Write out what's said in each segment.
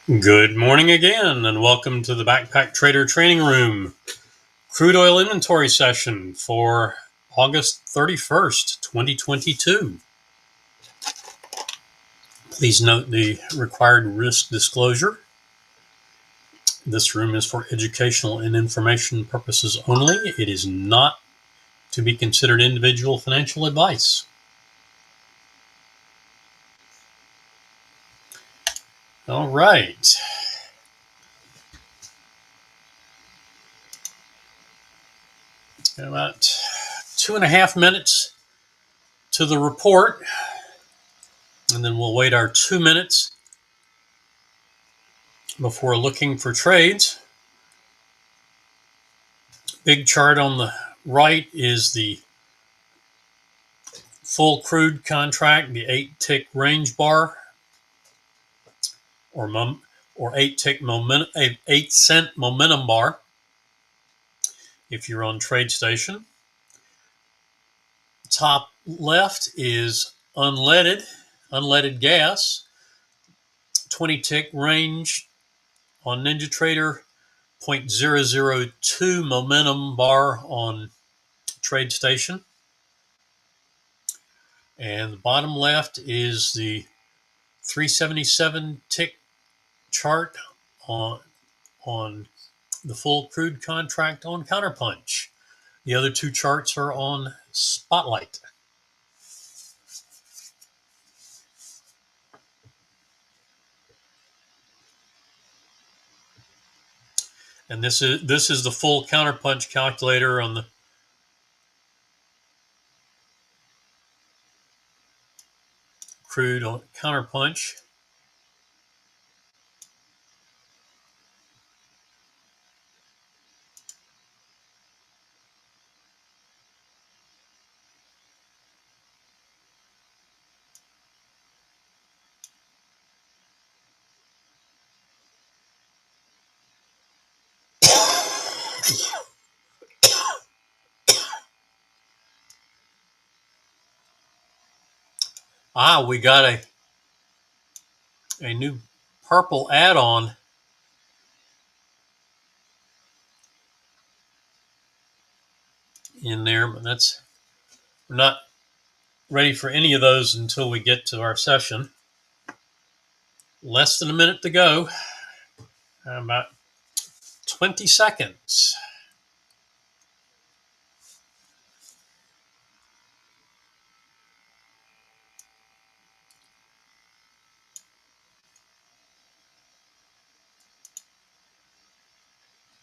Good morning again, and welcome to the Backpacktrader training room crude oil inventory session for August 31st, 2022. Please note the required risk disclosure. This room is for educational and information purposes only. It is not to be considered individual financial advice. All right. About 2.5 minutes to the report, and then we'll wait our 2 minutes before looking for trades. Big chart on the right is the full crude contract, the 8-tick range bar, or 8-tick momentum, 8-cent momentum bar. If you're on TradeStation, top left is unleaded gas, 20-tick range on NinjaTrader, 0.002 momentum bar on TradeStation. And the bottom left is the 377 tick chart on the full crude contract on Counterpunch. The other two charts are on Spotlight. And this is the full Counterpunch calculator on the crude on Counterpunch. We got a new purple add-on in there, but we're not ready for any of those until we get to our session. Less than a minute to go. About 20 seconds.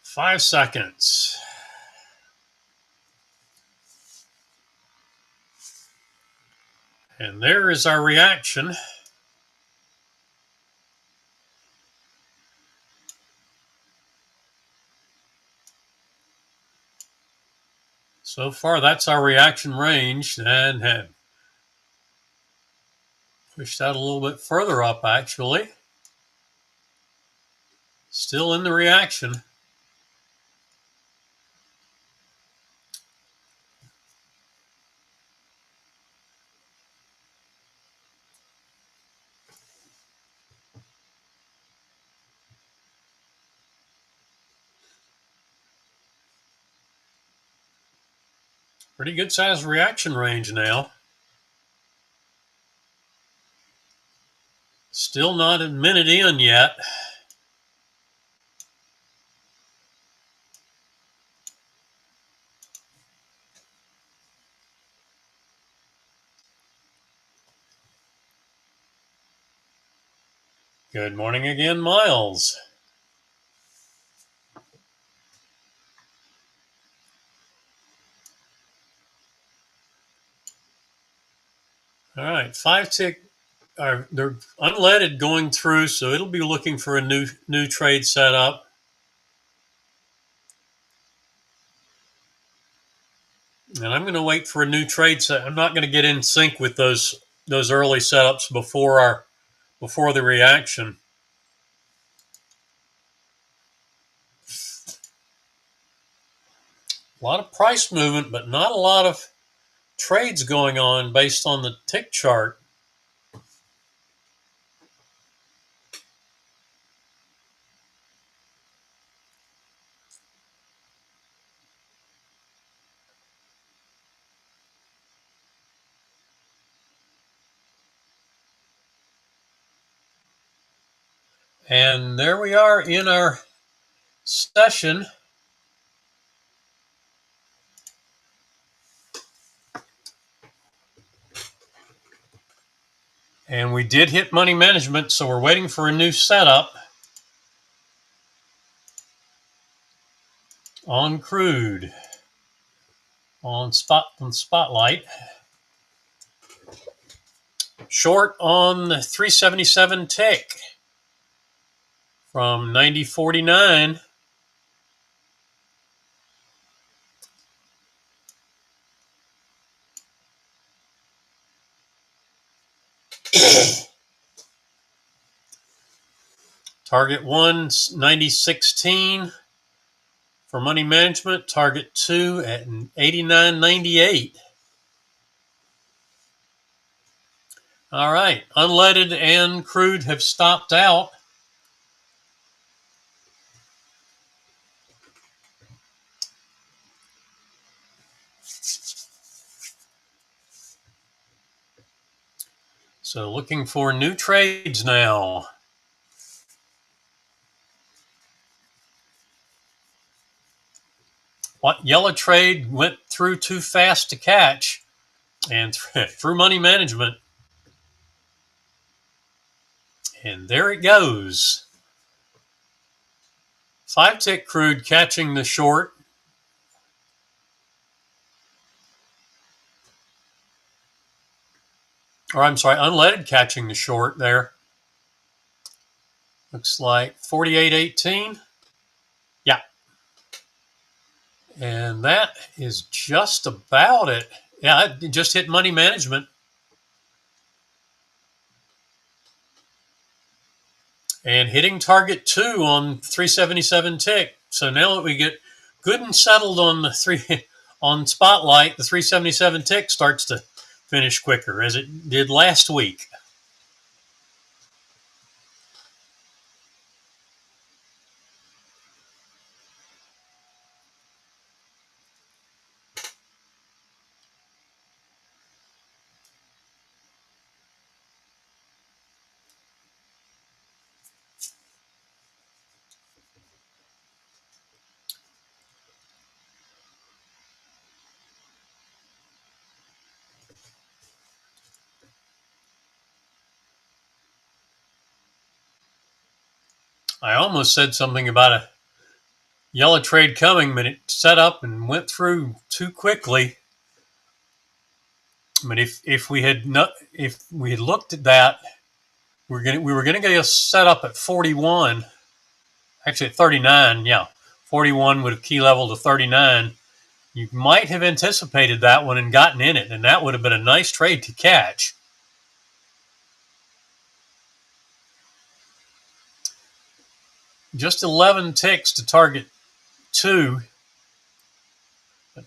Five seconds. And there is our reaction. So far, that's our reaction range, and had pushed that a little bit further up, actually. Still in the reaction. Pretty good size reaction range now. Still not a minute in yet. Good morning again, Miles. All right, 5-tick. They're unleaded going through, so it'll be looking for a new trade setup. And I'm going to wait for a new trade set. I'm not going to get in sync with those early setups before the reaction. A lot of price movement, but not a lot of trades going on based on the tick chart. And there we are in our session. And we did hit money management, so we're waiting for a new setup on Crude, on Spotlight. Short on the 377 tick from 90.49. Target 1, 90.16 for money management. Target 2 at 89.98. All right, unleaded and crude have stopped out. So looking for new trades now. What yellow trade went through too fast to catch and through money management. And there it goes. 5-tick crude catching the short. Or I'm sorry, unleaded catching the short there. Looks like 48.18. Yeah. And that is just about it. Yeah, it just hit money management. And hitting target 2 on 377 tick. So now that we get good and settled on the on Spotlight, the 377 tick starts to finish quicker as it did last week. I almost said something about a yellow trade coming, but it set up and went through too quickly. But if we had looked at that, we were gonna get a setup at 41, actually at 39. Yeah, 41 would have key level to 39. You might have anticipated that one and gotten in it, and that would have been a nice trade to catch. Just 11 ticks to target 2.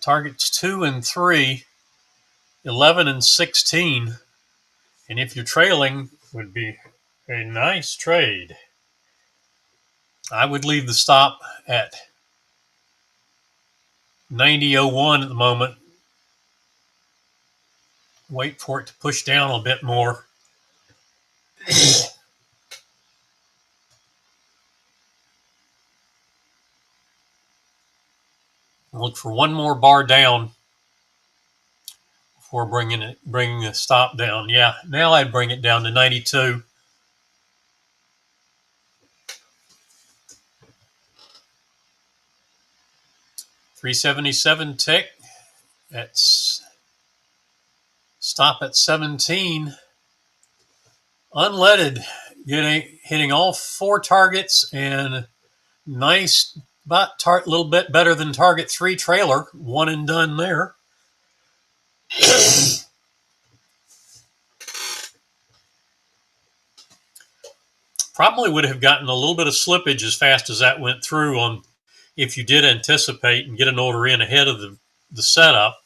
Targets 2 and 3, 11 and 16. And if you're trailing, would be a nice trade. I would leave the stop at 90.01 at the moment. Wait for it to push down a bit more. Look for one more bar down before bringing the stop down. Yeah, now I'd bring it down to 92. $377 tick. That's stop at 17. Unleaded, hitting all 4 targets and nice, about a little bit better than target 3 trailer. One and done there. Probably would have gotten a little bit of slippage as fast as that went through on if you did anticipate and get an order in ahead of the setup.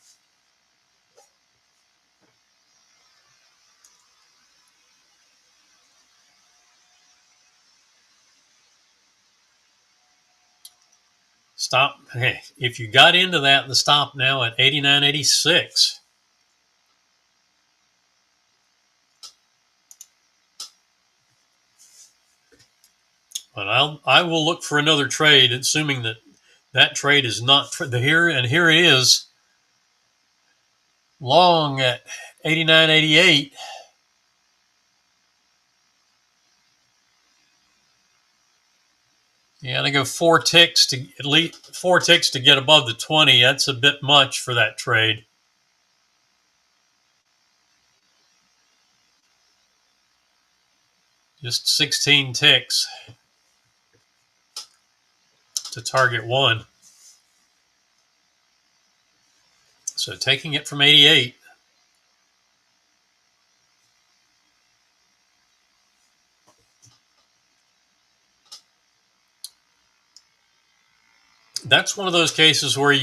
Stop. Hey, if you got into that, the stop now at 89.86. But I will look for another trade, assuming that trade is not here. And here it is, long at 89.88. Yeah, I go 4 ticks to at least 4 ticks to get above the 20. That's a bit much for that trade. Just 16 ticks to target 1. So taking it from 88. That's one of those cases where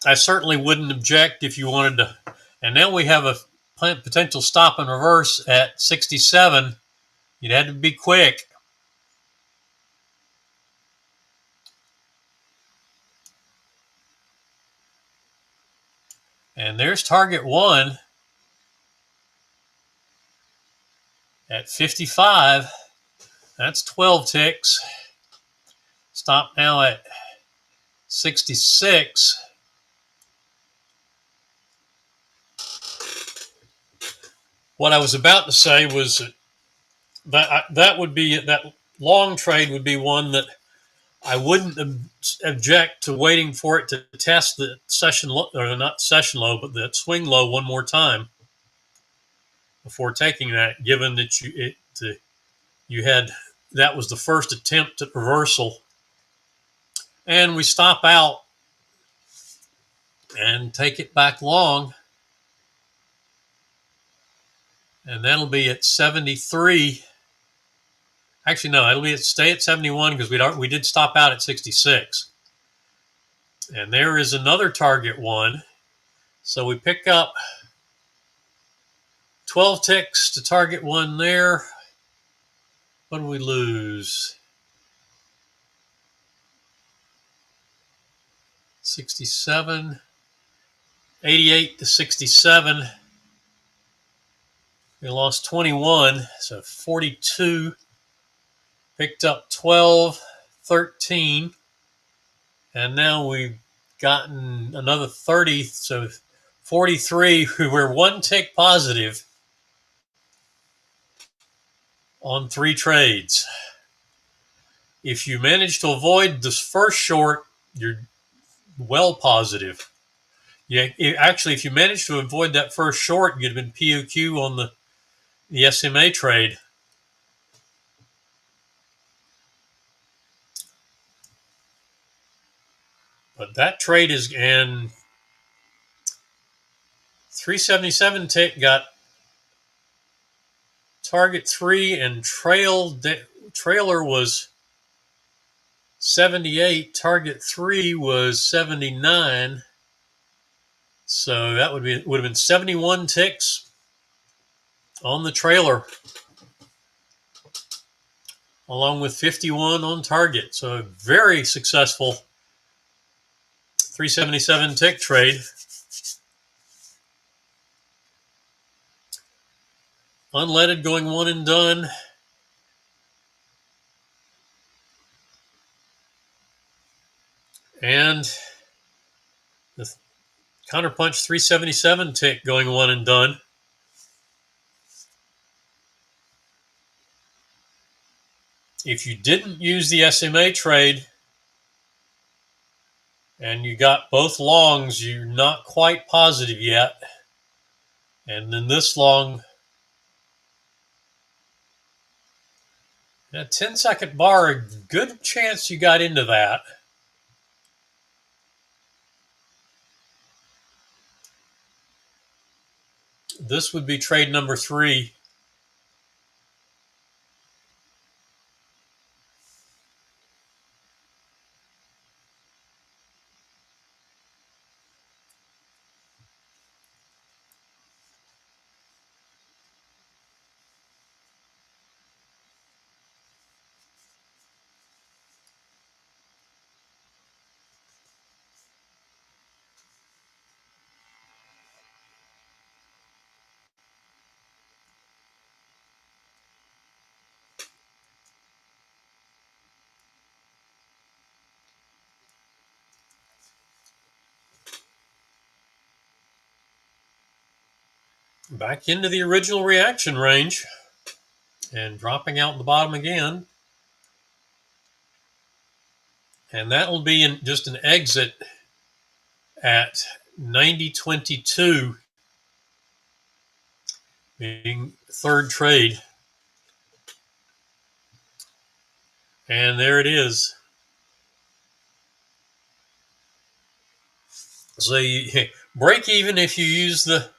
I certainly wouldn't object if you wanted to. And now we have a potential stop and reverse at 67. You'd have to be quick. And there's target 1 at 55. That's 12 ticks. Stop now at 66. What I was about to say was that would be that long trade would be one that I wouldn't object to waiting for it to test the session low, or not session low, but the swing low one more time before taking that. Given that you had that was the first attempt at reversal, and we stop out and take it back long, and that'll be at 73. Actually, no, it'll stay at 71 because we did stop out at 66. And there is another target 1. So we pick up 12 ticks to target 1 there. What do we lose? 67. 88 to 67. We lost 21, so 42. Picked up 12, 13. And now we've gotten another 30, so 43. We were 1 tick positive on 3 trades. If you manage to avoid this first short, you're well positive. Yeah, actually, if you manage to avoid that first short, you'd have been POQ on the SMA trade. But that trade is, and 377 tick got target 3 and trailer was 78, target 3 was 79. So that would have been 71 ticks on the trailer, along with 51 on target. So a very successful 377 tick trade. Unleaded going 1 and done. And the counterpunch 377 tick going 1 and done. If you didn't use the SMA trade and you got both longs, you're not quite positive yet. And then this long, a 10-second bar, a good chance you got into that. This would be trade number 3. back into the original reaction range and dropping out the bottom again. And that will be just an exit at 90.22, being third trade. And there it is. So you break even if you use the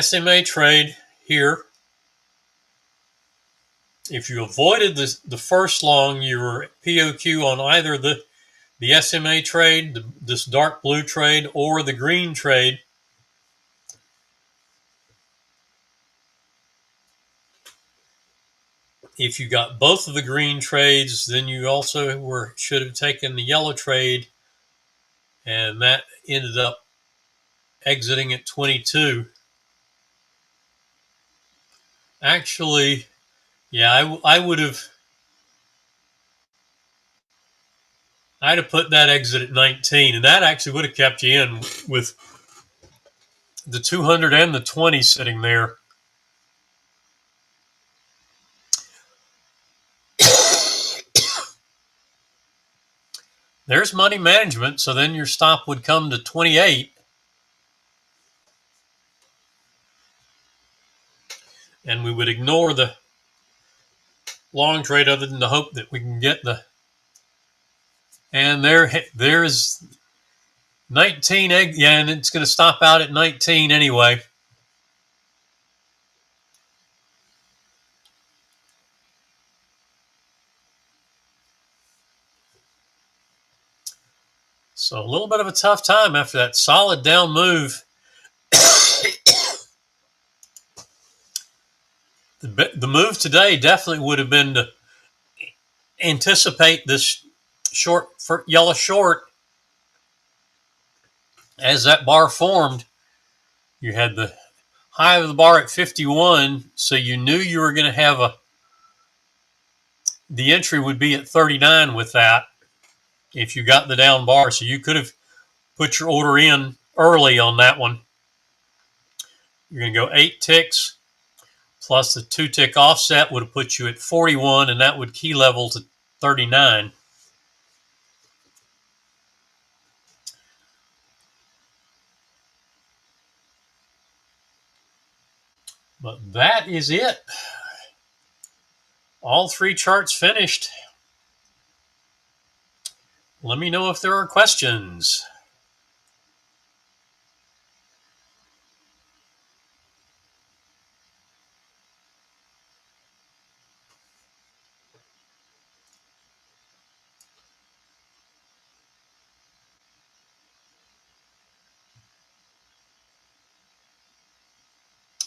SMA trade here. If you avoided the first long, you were POQ on either the SMA trade, this dark blue trade, or the green trade. If you got both of the green trades, then you also should have taken the yellow trade, and that ended up exiting at 22. Actually, yeah, I'd have put that exit at 19, and that actually would have kept you in with the 200 and the 20 sitting there. There's money management, so then your stop would come to 28. And we would ignore the long trade other than the hope that we can get the... And there's 19, yeah, and it's going to stop out at 19 anyway. So a little bit of a tough time after that solid down move. The move today definitely would have been to anticipate this yellow short. As that bar formed, you had the high of the bar at 51, so you knew you were going to have the entry would be at 39 with that if you got the down bar. So you could have put your order in early on that one. You're going to go 8 ticks plus the 2 tick offset would have put you at 41, and that would key level to 39. But that is it. All 3 charts finished. Let me know if there are questions.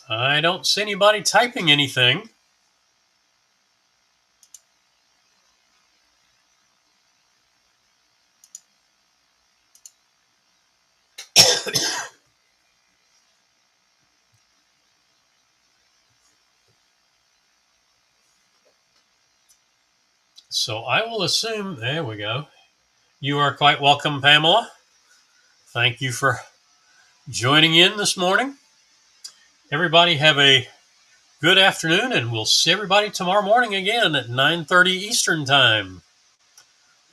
I don't see anybody typing anything. So I will assume, there we go. You are quite welcome, Pamela. Thank you for joining in this morning. Everybody have a good afternoon, and we'll see everybody tomorrow morning again at 9:30 Eastern Time.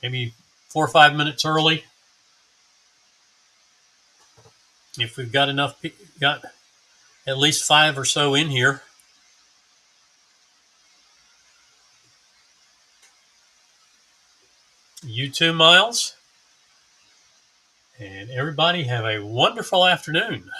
Maybe 4 or 5 minutes early. If we've got got at least 5 or so in here. You too, Miles. And everybody have a wonderful afternoon.